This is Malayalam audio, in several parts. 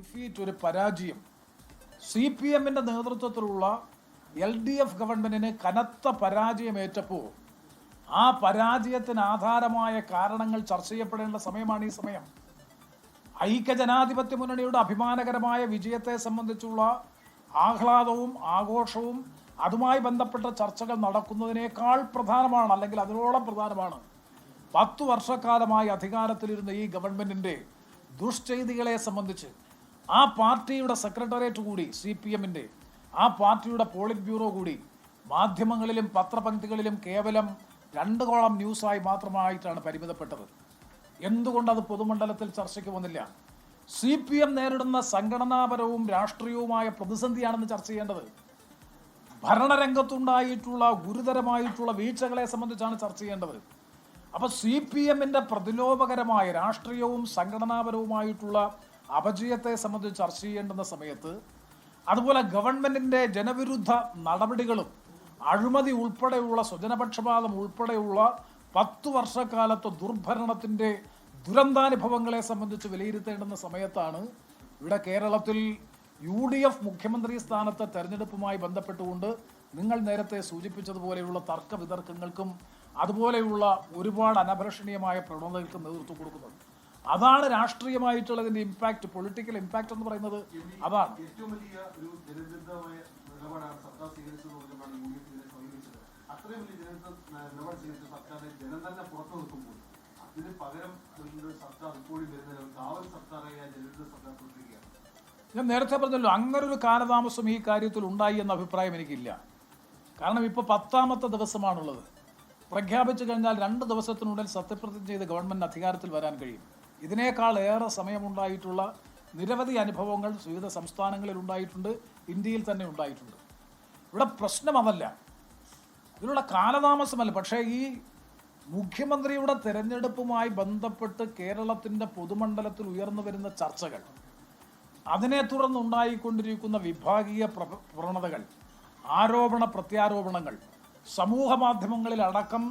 ഡിഫീറ്റ് ഒരു പരാജയം CPMന്റെ നേതൃത്വത്തിലുള്ള LDF ഗവൺമെന്റിന് കനത്ത പരാജയമേറ്റപ്പോൾ ആ പരാജയത്തിന് ആധാരമായ കാരണങ്ങൾ ചർച്ച ചെയ്യപ്പെടേണ്ട സമയമാണ് ഈ സമയം. ഐക്യജനാധിപത്യ മുന്നണിയുടെ അഭിമാനകരമായ വിജയത്തെ സംബന്ധിച്ചുള്ള ആഹ്ലാദവും ആഘോഷവും അതുമായി ബന്ധപ്പെട്ട ചർച്ചകൾ നടക്കുന്നതിനേക്കാൾ പ്രധാനമാണ്, അല്ലെങ്കിൽ അതിനോളം പ്രധാനമാണ് 10 വർഷക്കാലമായി അധികാരത്തിലിരുന്ന ഈ ഗവൺമെന്റിന്റെ ദുഷ്ചെയ്തികളെ സംബന്ധിച്ച് ആ പാർട്ടിയുടെ സെക്രട്ടേറിയറ്റ് കൂടി CPMന്റെ ആ പാർട്ടിയുടെ പോളിറ്റ് ബ്യൂറോ കൂടി മാധ്യമങ്ങളിലും പത്രപംക്തികളിലും കേവലം 2 കോളം ന്യൂസായി മാത്രമായിട്ടാണ് പരിമിതപ്പെട്ടത്. എന്തുകൊണ്ടത് പൊതുമണ്ഡലത്തിൽ ചർച്ചയ്ക്ക് വന്നില്ല? CPM നേരിടുന്ന സംഘടനാപരവും രാഷ്ട്രീയവുമായ പ്രതിസന്ധിയാണെന്ന് ചർച്ച ചെയ്യേണ്ടത്. ഭരണരംഗത്തുണ്ടായിട്ടുള്ള ഗുരുതരമായിട്ടുള്ള വീഴ്ചകളെ സംബന്ധിച്ചാണ് ചർച്ച ചെയ്യേണ്ടത്. അപ്പോൾ CPMന്റെ പ്രതിലോഭകരമായ രാഷ്ട്രീയവും സംഘടനാപരവുമായിട്ടുള്ള അപജയത്തെ സംബന്ധിച്ച് ചർച്ച ചെയ്യേണ്ടുന്ന സമയത്ത്, അതുപോലെ ഗവൺമെന്റിന്റെ ജനവിരുദ്ധ നടപടികളും അഴിമതി ഉൾപ്പെടെയുള്ള സ്വജനപക്ഷപാതം ഉൾപ്പെടെയുള്ള 10 വർഷക്കാലത്തെ ദുർഭരണത്തിന്റെ ദുരന്താനുഭവങ്ങളെ സംബന്ധിച്ച് വിലയിരുത്തേണ്ടുന്ന സമയത്താണ് ഇവിടെ കേരളത്തിൽ UDF മുഖ്യമന്ത്രി സ്ഥാനത്തെ തെരഞ്ഞെടുപ്പുമായി ബന്ധപ്പെട്ടുകൊണ്ട് നിങ്ങൾ നേരത്തെ സൂചിപ്പിച്ചതുപോലെയുള്ള തർക്ക വിതർക്കങ്ങൾക്കും അതുപോലെയുള്ള ഒരുപാട് അനഭിലഷണീയമായ പ്രവണതകൾക്ക് നേതൃത്വം കൊടുക്കുന്നത്. അതാണ് രാഷ്ട്രീയമായിട്ടുള്ളതിന്റെ ഇമ്പാക്ട്, പൊളിറ്റിക്കൽ ഇമ്പാക്ട് എന്ന് പറയുന്നത്. അതാണ് ഏറ്റവും വലിയ ഒരു ജനവിരുദ്ധമായ നിലപാടാണ് സർക്കാർ സ്വീകരിച്ചതുകൊണ്ടാണ് UDF ഇതിനെ സമീപിച്ചത്. അത്രയും വലിയ ജനവിരുദ്ധ നിലപാട് സ്വീകരിച്ച സർക്കാരിനെ ജനം തന്നെ പുറത്തു നിൽക്കുമ്പോൾ അതിന് പകരം സർക്കാർ ഇപ്പോഴും വരുന്ന കാവൽ സർക്കാരായ ജനവിരുദ്ധ സർക്കാർ തുടരുകയാണ്. ഞാൻ നേരത്തെ പറഞ്ഞല്ലോ, അങ്ങനൊരു കാലതാമസം ഈ കാര്യത്തിൽ ഉണ്ടായി എന്ന അഭിപ്രായം എനിക്കില്ല. കാരണം ഇപ്പോൾ 10ാമത്തെ ദിവസമാണുള്ളത്. പ്രഖ്യാപിച്ചു കഴിഞ്ഞാൽ 2 ദിവസത്തിനുള്ളിൽ സത്യപ്രതിജ്ഞ ചെയ്ത് ഗവൺമെന്റ് അധികാരത്തിൽ വരാൻ കഴിയും. ഇതിനേക്കാൾ ഏറെ സമയമുണ്ടായിട്ടുള്ള നിരവധി അനുഭവങ്ങൾ വിവിധ സംസ്ഥാനങ്ങളിൽ ഉണ്ടായിട്ടുണ്ട്, ഇന്ത്യയിൽ തന്നെ ഉണ്ടായിട്ടുണ്ട്. ഇവിടെ പ്രശ്നം അതല്ല, ഇതിലുള്ള കാലതാമസമല്ല. പക്ഷേ ഈ മുഖ്യമന്ത്രിയുടെ തെരഞ്ഞെടുപ്പുമായി ബന്ധപ്പെട്ട് കേരളത്തിൻ്റെ പൊതുമണ്ഡലത്തിൽ ഉയർന്നു വരുന്ന ചർച്ചകൾ, അതിനെ തുടർന്നുണ്ടായിക്കൊണ്ടിരിക്കുന്ന വിഭാഗീയ പ്രവണതകൾ, ആരോപണ പ്രത്യാരോപണങ്ങൾ, സമൂഹ മാധ്യമങ്ങളിൽ അടക്കം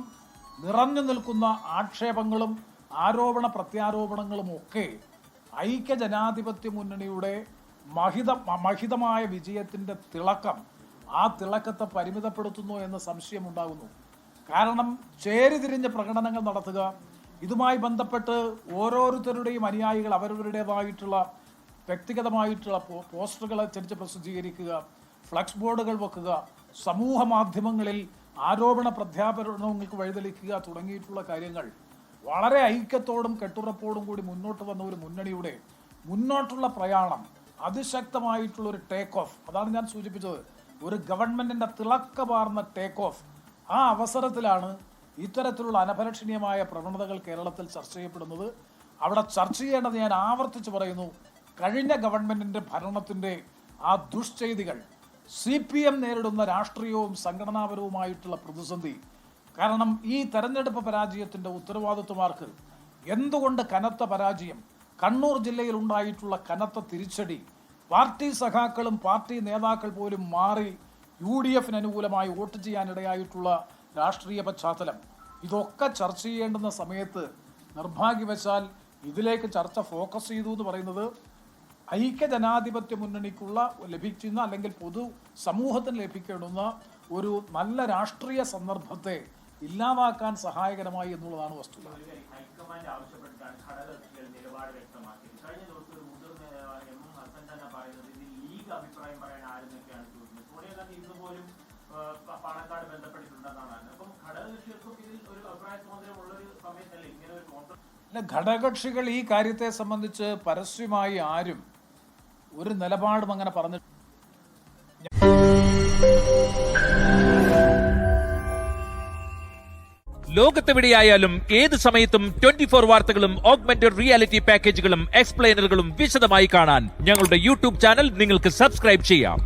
നിറഞ്ഞു നിൽക്കുന്ന ആക്ഷേപങ്ങളും ആരോപണ പ്രത്യാരോപണങ്ങളും ഒക്കെ ഐക്യജനാധിപത്യ മുന്നണിയുടെ മഹിതമായ വിജയത്തിൻ്റെ തിളക്കം, ആ തിളക്കത്തെ പരിമിതപ്പെടുത്തുന്നു എന്ന സംശയമുണ്ടാകുന്നു. കാരണം ചേരിതിരിഞ്ഞ പ്രകടനങ്ങൾ നടത്തുക, ഇതുമായി ബന്ധപ്പെട്ട് ഓരോരുത്തരുടെയും അനുയായികൾ അവരവരുടേതായിട്ടുള്ള വ്യക്തിഗതമായിട്ടുള്ള പോസ്റ്ററുകൾ അച്ചടിച്ച് പ്രസിദ്ധീകരിക്കുക, ഫ്ലക്സ് ബോർഡുകൾ വെക്കുക, സമൂഹ മാധ്യമങ്ങളിൽ ആരോപണ പ്രത്യാപരണങ്ങൾക്ക് വഴിതെളിക്കുക തുടങ്ങിയിട്ടുള്ള കാര്യങ്ങൾ വളരെ ഐക്യത്തോടും കെട്ടുറപ്പോടും കൂടി മുന്നോട്ട് വന്ന ഒരു മുന്നണിയുടെ മുന്നോട്ടുള്ള പ്രയാണം, അതിശക്തമായിട്ടുള്ള ഒരു ടേക്ക് ഓഫ്, അതാണ് ഞാൻ സൂചിപ്പിച്ചത്, ഒരു ഗവൺമെന്റിന്റെ തിളക്കമാർന്ന ടേക്ക് ഓഫ്. ആ അവസരത്തിലാണ് ഇത്തരത്തിലുള്ള അനഭിലഷണീയമായ പ്രവണതകൾ കേരളത്തിൽ ചർച്ച ചെയ്യപ്പെടുന്നത്. അവിടെ ചർച്ച ചെയ്യേണ്ടത്, ഞാൻ ആവർത്തിച്ച് പറയുന്നു, കഴിഞ്ഞ ഗവൺമെന്റിന്റെ ഭരണത്തിന്റെ ആ ദുഷ്ചെയ്തികൾ, CPM നേരിടുന്ന രാഷ്ട്രീയവും സംഘടനാപരവുമായിട്ടുള്ള പ്രതിസന്ധി. കാരണം ഈ തെരഞ്ഞെടുപ്പ് പരാജയത്തിന്റെ ഉത്തരവാദിത്വമാർക്ക് എന്തുകൊണ്ട് കനത്ത പരാജയം, കണ്ണൂർ ജില്ലയിൽ ഉണ്ടായിട്ടുള്ള കനത്ത തിരിച്ചടി, പാർട്ടി സഖാക്കളും പാർട്ടി നേതാക്കൾ പോലും മാറി UDFന് അനുകൂലമായി വോട്ട് ചെയ്യാനിടയായിട്ടുള്ള രാഷ്ട്രീയ പശ്ചാത്തലം, ഇതൊക്കെ ചർച്ച ചെയ്യേണ്ടുന്ന സമയത്ത് നിർഭാഗ്യവശാൽ ഇതിലേക്ക് ചർച്ച ഫോക്കസ് ചെയ്തു എന്ന് പറയുന്നത് ഐക്യജനാധിപത്യ മുന്നണിക്കുള്ള ലഭിക്കുന്ന, അല്ലെങ്കിൽ പൊതു സമൂഹത്തിന് ലഭിക്കേണ്ടുന്ന ഒരു നല്ല രാഷ്ട്രീയ സന്ദർഭത്തെ ഇല്ലാതാക്കാൻ സഹായകരമായി എന്നുള്ളതാണ് വസ്തുത. ഹൈക്കമാൻഡ് ആവശ്യപ്പെട്ടിട്ടാണ് ഘടകകക്ഷികൾ നിലപാട് വ്യക്തമാക്കിയത്. കഴിഞ്ഞ ദിവസം ഒരു മുതിർന്ന ഹസൻ തന്നെ പറയുന്നത് ഇതിൽ ലീഗ് അഭിപ്രായം പറയാൻ ആരെന്നൊക്കെയാണ് ചോദിക്കുന്നത്. സോണിയാഗാന്ധി ഇന്ന് പോലും പാണക്കാട് ബന്ധപ്പെട്ടിട്ടുണ്ടെന്നാണ്. അപ്പം ഘടകകക്ഷികൾക്കും ഇതിൽ ഒരു അഭിപ്രായ സ്വാതന്ത്ര്യം ഉള്ളൊരു സമയത്തല്ലേ ഇങ്ങനെ ഒരു കോൺഫറൻസ്? ഘടകകക്ഷികൾ ഈ കാര്യത്തെ സംബന്ധിച്ച് പരസ്യമായി ആരും ഒരു നിലപാടും അങ്ങനെ പറഞ്ഞു. ലോകത്തെവിടെയായാലും ഏത് സമയത്തും 24 വാർത്തകളും ഓഗ്മെന്റഡ് റിയാലിറ്റി പാക്കേജുകളും എക്സ്പ്ലെയിനറുകളും വിശദമായി കാണാൻ ഞങ്ങളുടെ YouTube ചാനൽ നിങ്ങൾക്ക് സബ്സ്ക്രൈബ് ചെയ്യാം.